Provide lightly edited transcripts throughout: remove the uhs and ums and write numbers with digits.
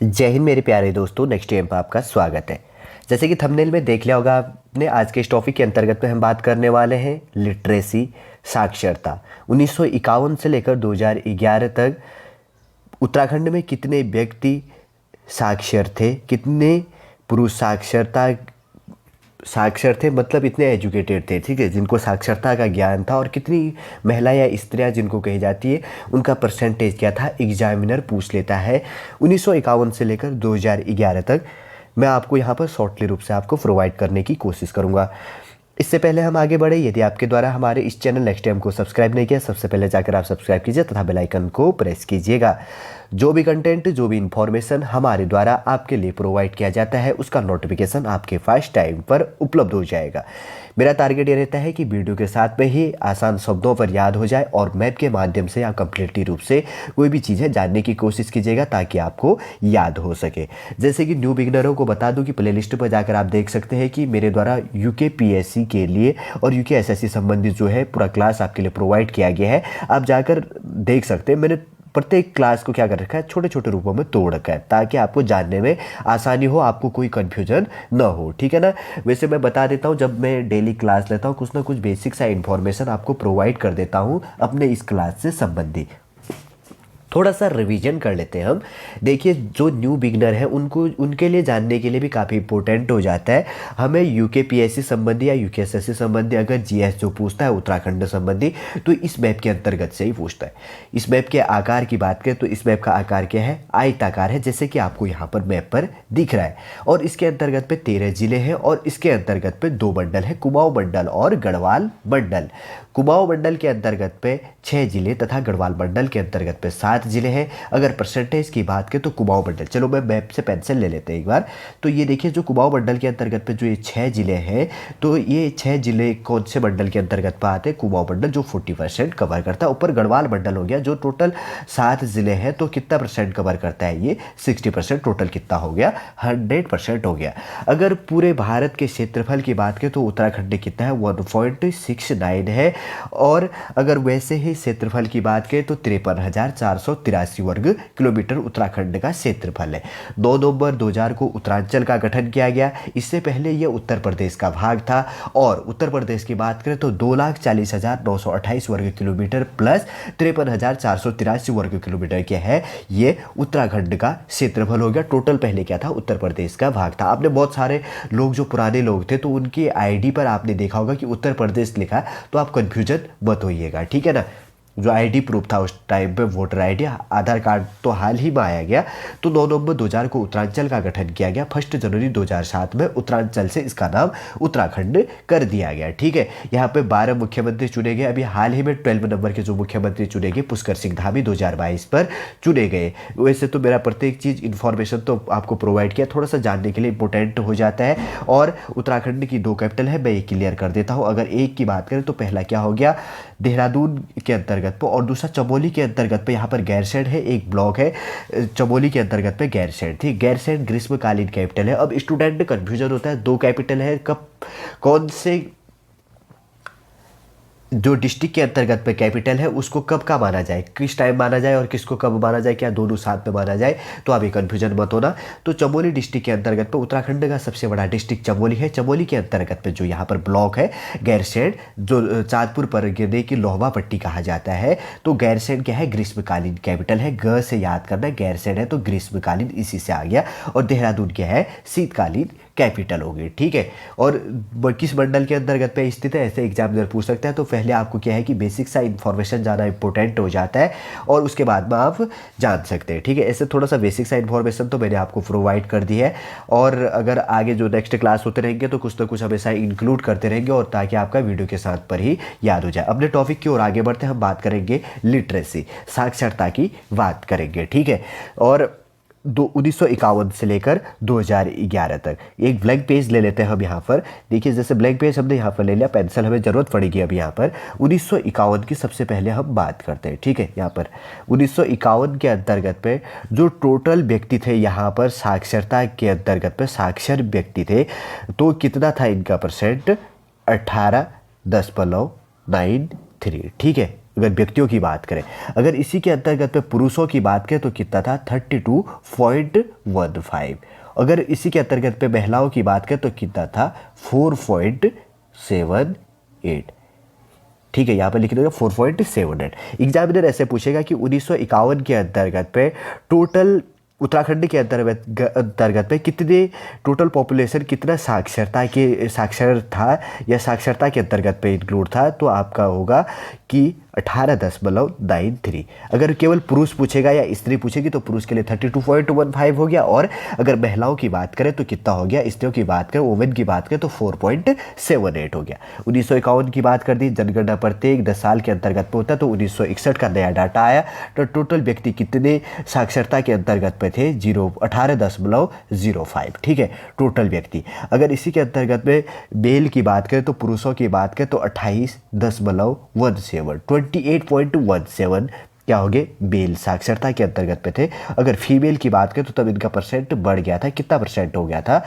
जय हिंद मेरे प्यारे दोस्तों, नेक्स्ट टाइम पर आपका स्वागत है। जैसे कि थंबनेल में देख लिया होगा आपने, आज के इस टॉपिक के अंतर्गत में हम बात करने वाले हैं लिटरेसी, साक्षरता। 1951 से लेकर 2011 तक उत्तराखंड में कितने व्यक्ति साक्षर थे, कितने पुरुष साक्षर थे, मतलब इतने एजुकेटेड थे, ठीक है, जिनको साक्षरता का ज्ञान था, और कितनी महिला या स्त्रियां जिनको कही जाती है उनका परसेंटेज क्या था, एग्जामिनर पूछ लेता है। 1951 से लेकर 2011 तक मैं आपको यहाँ पर शॉर्टली रूप से आपको प्रोवाइड करने की कोशिश करूँगा। इससे पहले हम आगे बढ़े, यदि आपके द्वारा हमारे इस चैनल नेक्स्ट टाइम को सब्सक्राइब नहीं किया, सबसे पहले जाकर आप सब्सक्राइब कीजिए तथा बेल आइकन को प्रेस कीजिएगा। जो भी कंटेंट, जो भी इंफॉर्मेशन हमारे द्वारा आपके लिए प्रोवाइड किया जाता है, उसका नोटिफिकेशन आपके फर्स्ट टाइम पर उपलब्ध हो जाएगा। मेरा टारगेट ये रहता है कि वीडियो के साथ में ही आसान शब्दों पर याद हो जाए और मैप के माध्यम से आप कंप्लीटली रूप से कोई भी चीज़ें जानने की कोशिश कीजिएगा ताकि आपको याद हो सके। जैसे कि न्यू बिगिनरों को बता दूं कि प्लेलिस्ट पर जाकर आप देख सकते हैं कि मेरे द्वारा यूके पीएससी के लिए और यूके एसएससी संबंधित जो है पूरा क्लास आपके लिए प्रोवाइड किया गया है। आप जाकर देख सकते हैं, मैंने प्रत्येक क्लास को क्या कर रखा है, छोटे छोटे रूपों में तोड़ रखा है ताकि आपको जानने में आसानी हो, आपको कोई कन्फ्यूजन ना हो, ठीक है ना। वैसे मैं बता देता हूँ, जब मैं डेली क्लास लेता हूँ कुछ ना कुछ बेसिक सा इन्फॉर्मेशन आपको प्रोवाइड कर देता हूँ अपने इस क्लास से संबंधी। थोड़ा सा रिवीजन कर लेते हैं हम। देखिए, जो न्यू बिगनर है उनको, उनके लिए जानने के लिए भी काफ़ी इंपॉर्टेंट हो जाता है। हमें यूके पीएससी संबंधी या यूके एसएससी संबंधी अगर जीएस जो पूछता है उत्तराखंड संबंधी, तो इस मैप के अंतर्गत से ही पूछता है। इस मैप के आकार की बात करें तो इस मैप का आकार क्या है, आयताकार है, जैसे कि आपको यहाँ पर मैप पर दिख रहा है। और इसके अंतर्गत पे 13 जिले हैं और इसके अंतर्गत पे 2 मंडल है, कुमाऊं मंडल और गढ़वाल मंडल। कुमाऊं मंडल के अंतर्गत पे 6 जिले तथा गढ़वाल मंडल के अंतर्गत पे 7 जिले हैं। अगर परसेंटेज की बात करें तो कुमाऊं मंडल, चलो मैं मैप से पेंसिल ले लेते हैं एक बार। तो ये देखिए, जो कुमाऊं मंडल के अंतर्गत पे जो ये 6 जिले हैं, तो ये 6 जिले कौन से मंडल के अंतर्गत पे आते हैं, कुमाऊं मंडल, जो 40% कवर करता है। ऊपर गढ़वाल मंडल हो गया, जो टोटल 7 जिले हैं, तो कितना परसेंट कवर करता है, ये 60%। टोटल कितना हो गया, 100% हो गया। अगर पूरे भारत के क्षेत्रफल की बात करें तो उत्तराखंड कितना है, 1.69 है। और अगर वैसे ही क्षेत्रफल की बात करें तो 53,483 वर्ग किलोमीटर उत्तराखंड का क्षेत्रफल है। 2 नवंबर 2000 को उत्तरांचल का गठन किया गया। इससे पहले यह उत्तर प्रदेश का भाग था। और उत्तर प्रदेश की बात करें तो 2,40,928 वर्ग किलोमीटर प्लस 53,483 वर्ग किलोमीटर क्या है, ये उत्तराखंड का क्षेत्रफल हो गया। टोटल पहले क्या था, उत्तर प्रदेश का भाग था। आपने बहुत सारे लोग, जो पुराने लोग थे, तो उनकी आईडी पर आपने देखा होगा कि उत्तर प्रदेश लिखा है, तो आप कंफ्यूजन मत होइएगा, ठीक है ना। जो आईडी प्रूफ था उस टाइम पे, वोटर आईडी, आधार कार्ड तो हाल ही में आया गया। तो 9 नवंबर 2000 को उत्तरांचल का गठन किया गया। 1 जनवरी 2007 में उत्तरांचल से इसका नाम उत्तराखंड कर दिया गया, ठीक है। यहाँ पे 12 मुख्यमंत्री चुने गए। अभी हाल ही में 12 नंबर के जो मुख्यमंत्री चुने गए, पुष्कर सिंह धामी 2022 पर चुने गए। वैसे तो मेरा प्रत्येक चीज़ इन्फॉर्मेशन तो आपको प्रोवाइड किया, थोड़ा सा जानने के लिए इंपॉर्टेंट हो जाता है। और उत्तराखंड की 2 कैपिटल है, मैं ये क्लियर कर देता हूँ। अगर एक की बात करें तो पहला क्या हो गया, देहरादून के अंतर्गत पे, और दूसरा चमोली के अंतर्गत पे। यहाँ पर गैरसैंण है, एक ब्लॉक है चमोली के अंतर्गत पे, गैरसैंण थी। गैरसैंण ग्रीष्मकालीन कैपिटल है। अब स्टूडेंट कंफ्यूजन होता है, 2 कैपिटल है, कब कौन से जो डिस्ट्रिक्ट के अंतर्गत पे कैपिटल है उसको कब का माना जाए, किस टाइम माना जाए और किसको कब माना जाए, क्या दोनों साथ में माना जाए, तो आप ये कन्फ्यूजन मत होना। तो चमोली डिस्ट्रिक्ट के अंतर्गत पे, उत्तराखंड का सबसे बड़ा डिस्ट्रिक्ट चमोली है। चमोली के अंतर्गत पे जो यहाँ पर ब्लॉक है गैरसैंण, जो चांदपुर परगने की लोहवा पट्टी कहा जाता है। तो गैरसैंण क्या है, ग्रीष्मकालीन कैपिटल है। ग से याद करना, गैरसैंण है तो ग्रीष्मकालीन इसी से आ गया। और देहरादून क्या है, शीतकालीन कैपिटल हो गई, ठीक है। और किस मंडल के अंतर्गत पे स्थित है, ऐसे एग्जामिनर पूछ सकता है। तो पहले आपको क्या है कि बेसिक सा इन्फॉर्मेशन जाना इंपॉर्टेंट हो जाता है और उसके बाद में आप जान सकते हैं, ठीक है। ऐसे थोड़ा सा बेसिक सा इन्फॉर्मेशन तो मैंने आपको प्रोवाइड कर दी है। और अगर आगे जो नेक्स्ट क्लास होते रहेंगे तो कुछ ना कुछ हमेशा इंक्लूड करते रहेंगे, और ताकि आपका वीडियो के साथ पर ही याद हो जाए। अपने टॉपिक की ओर आगे बढ़ते हैं, हम बात करेंगे लिटरेसी, साक्षरता की बात करेंगे, ठीक है। और 1951 से लेकर 2011 तक एक ब्लैंक पेज ले लेते हैं हम यहाँ पर। देखिए, जैसे ब्लैंक पेज हमने यहाँ पर ले लिया, पेंसिल हमें ज़रूरत पड़ेगी अभी यहाँ पर। 1951 की सबसे पहले हम बात करते हैं, ठीक है। यहाँ पर 1951 के अंतर्गत पे जो टोटल व्यक्ति थे यहाँ पर साक्षरता के अंतर्गत पे, साक्षर व्यक्ति थे, तो कितना था इनका परसेंट, 18.93, ठीक है। अगर व्यक्तियों की बात करें। अगर इसी के अंतर्गत पे पुरुषों की बात करें तो कितना था 32.15। अगर इसी के अंतर्गत पे महिलाओं की बात करें तो कितना था 4.78। ठीक है, यहाँ पे लिख देगा 4.78। एग्जामिनर ऐसे पूछेगा कि 1951 के अंतर्गत पे टोटल उत्तराखंड के अंतर्गत पे कितने टोटल पॉपुलेशन कितना साक्षर था या साक्षरता के अंतर्गत पे इंक्लूड था, तो आपका होगा कि 18.93। अगर केवल पुरुष पूछेगा या स्त्री पूछेगी तो पुरुष के लिए 32.15 हो गया, और अगर महिलाओं की बात करें तो कितना हो गया, स्त्रियों की बात करें, वुमेन की बात करें तो 4.78 हो गया। 1951 की बात कर दी, जनगणना प्रत्येक 10 साल के अंतर्गत पे होता है, तो 1961 का नया डाटा आया। तो टोटल व्यक्ति कितने साक्षरता के अंतर्गत पे थे 18.05। ठीक है, टोटल व्यक्ति। अगर इसी के अंतर्गत में मेल की बात करें तो पुरुषों की बात करें तो 28.17 क्या हो गए, मेल साक्षरता के अंतर्गत पे थे। अगर फीमेल की बात करें तो तब इनका परसेंट बढ़ गया था, कितना परसेंट हो गया था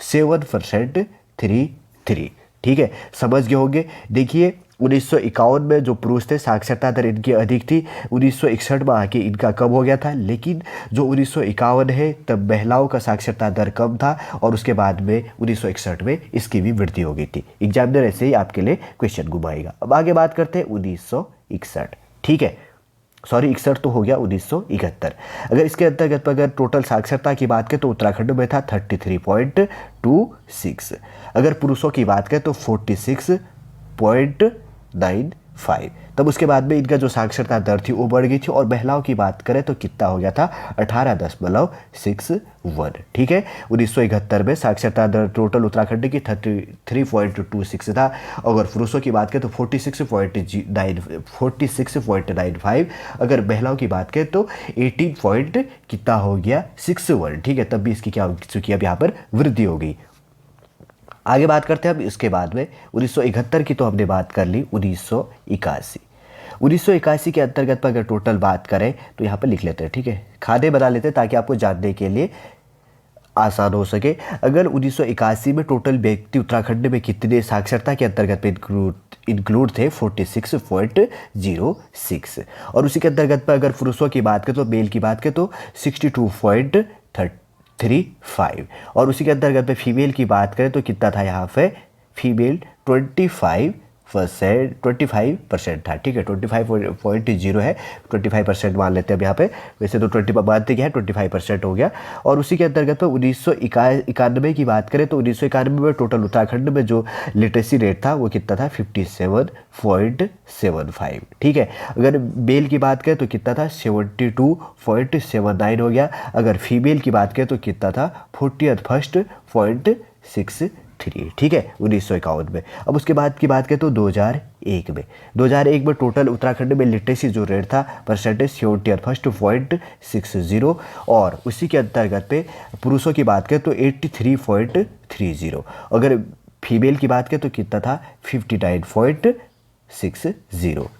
7.33। ठीक है, समझ गए होंगे। देखिए 1951 में जो पुरुष थे साक्षरता दर इनकी अधिक थी, 1961 में आके इनका कम हो गया था, लेकिन जो 1951 है तब महिलाओं का साक्षरता दर कम था, और उसके बाद में 1961 में इसकी भी वृद्धि हो गई थी। एग्जामिनर ऐसे ही आपके लिए क्वेश्चन घुमाएगा। अब आगे बात करते हैं 1961। ठीक है, सॉरी 61 तो हो गया, 1971। अगर इसके अंतर्गत पर अगर टोटल साक्षरता की बात करें तो उत्तराखंड में था 33.26। अगर पुरुषों की बात करें तो 46.95। तब उसके बाद में इनका जो साक्षरता दर थी वो बढ़ गई थी, और महिलाओं की बात करें तो कितना हो गया था 18.61। ठीक है, 1971 में साक्षरता दर टोटल उत्तराखंड की 33.26 था। अगर पुरुषों की बात करें तो 46.95। अगर महिलाओं की बात करें तो 18 कितना हो गया 61। ठीक है, तब भी इसकी क्या हो चुकी है, अब यहाँ पर वृद्धि हो गई। आगे बात करते हैं अब इसके बाद में 1971 की तो हमने बात कर ली। 1981 के अंतर्गत पर अगर टोटल बात करें तो यहाँ पर लिख लेते हैं। ठीक है, खाने बना लेते हैं ताकि आपको जानने के लिए आसान हो सके। अगर 1981 में टोटल व्यक्ति उत्तराखंड में कितने साक्षरता के अंतर्गत पे इंक्लूड थे 46.06, और उसी के अंतर्गत पर अगर पुरुषों की बात करें तो मेल की बात करें तो 62.35, और उसी के अंतर्गत पे फीमेल की बात करें तो कितना था यहाँ पे, फीमेल 25% था। ठीक है, 25.0 है, 25% मान लेते हैं अब यहाँ पे, वैसे तो 20 मानते क्या है 25% हो गया। और उसी के अंतर्गत पे 1991 की बात करें तो 1991 में टोटल उत्तराखंड में जो लिटरेसी रेट था वो कितना था 57.75। ठीक है, अगर मेल की बात करें तो कितना था 72.79 हो गया। अगर फीमेल की बात करें तो कितना था 41.63। ठीक है, 1951 में। अब उसके बाद की बात करें तो 2001 में टोटल उत्तराखंड में लिटरेसी जो रेट था परसेंटेज 71.60, और उसी के अंतर्गत पे पुरुषों की बात करें तो 83.30। अगर फीमेल की बात करें तो कितना था 59.60।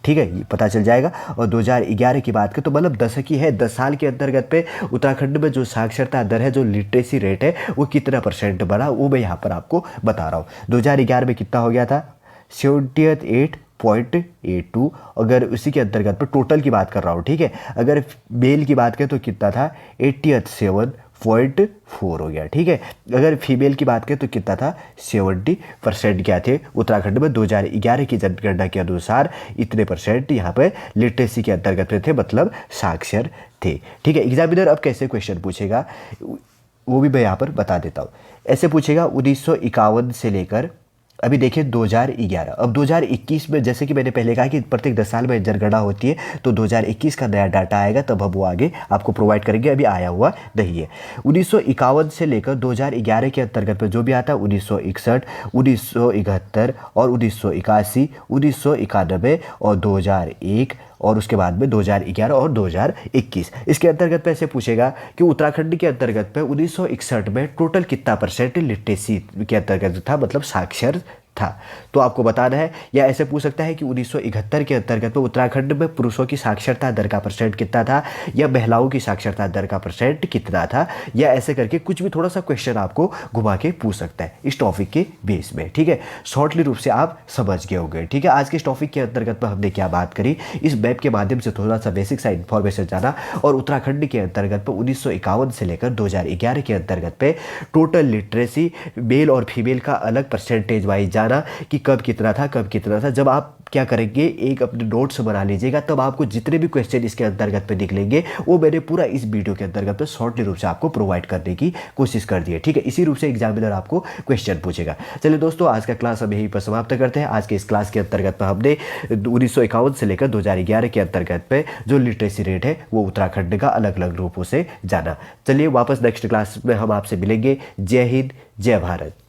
ठीक है, ये पता चल जाएगा। और 2011 की बात करें तो मतलब 10 की है, 10 साल के अंतर्गत पे उत्तराखंड में जो साक्षरता दर है, जो लिटरेसी रेट है वो कितना परसेंट बढ़ा, वो मैं यहाँ पर आपको बता रहा हूँ। 2011 में कितना हो गया था 78.82। अगर उसी के अंतर्गत पर टोटल की बात कर रहा हूँ। ठीक है, अगर मेल की बात करें तो कितना था 87.4 हो गया। ठीक है, अगर फीमेल की बात करें तो कितना था 70% क्या थे उत्तराखंड में 2011 की जनगणना के अनुसार इतने परसेंट यहाँ पे लिटरेसी के अंतर्गत थे, मतलब साक्षर थे। ठीक है, एग्जामिनर अब कैसे क्वेश्चन पूछेगा वो भी मैं यहाँ पर बता देता हूँ। ऐसे पूछेगा 1951 से लेकर अभी देखिए 2011। अब 2021 में जैसे कि मैंने पहले कहा कि प्रत्येक 10 साल में जनगणना होती है, तो 2021 का नया डाटा आएगा तब हम वो आगे आपको प्रोवाइड करेंगे, अभी आया हुआ नहीं है। 1951 से लेकर 2011 के अंतर्गत में जो भी आता है 1961, 1971 और 1981, 1991 और 2001, और उसके बाद में 2011 और 2021। इसके अंतर्गत पे ऐसे पूछेगा कि उत्तराखंड के अंतर्गत पे 1961 में टोटल कितना परसेंट लिटरेसी के अंतर्गत था, मतलब साक्षर था। तो आपको बताना है, या ऐसे पूछ सकता है कि 1971 के अंतर्गत में उत्तराखंड में पुरुषों की साक्षरता दर का परसेंट कितना था, या महिलाओं की साक्षरता दर का परसेंट कितना था, या ऐसे करके कुछ भी थोड़ा सा क्वेश्चन आपको घुमा के पूछ सकता है इस टॉपिक के बेस में। ठीक है, शॉर्टली रूप से आप समझ गए होंगे। ठीक है, आज के इस टॉपिक के अंतर्गत में हमने क्या बात करी, इस मैप के माध्यम से थोड़ा सा बेसिक सा इन्फॉर्मेशन जाना, और उत्तराखंड के अंतर्गत में 1951 से लेकर 2011 के अंतर्गत पे टोटल लिटरेसी मेल और फीमेल का अलग परसेंटेज वाइज जाना कि कब कितना था कब कितना था। जब आप क्या करेंगे, एक अपने नोट्स बना लीजिएगा, तब आपको जितने भी क्वेश्चन इसके अंतर्गत पे निकलेंगे वो मैंने पूरा इस वीडियो के अंतर्गत पे शॉर्टली रूप से आपको प्रोवाइड करने की कोशिश कर दी है। ठीक है, इसी रूप से एग्जामिनर आपको क्वेश्चन पूछेगा। चलिए दोस्तों, आज का क्लास हम यहीं पर समाप्त करते हैं। आज के इस क्लास के अंतर्गत में हमने 1951 से लेकर 2011 के अंतर्गत पे जो लिटरेसी रेट है वो उत्तराखंड का अलग अलग रूपों से जाना। चलिए वापस नेक्स्ट क्लास में हम आपसे मिलेंगे। जय हिंद, जय भारत।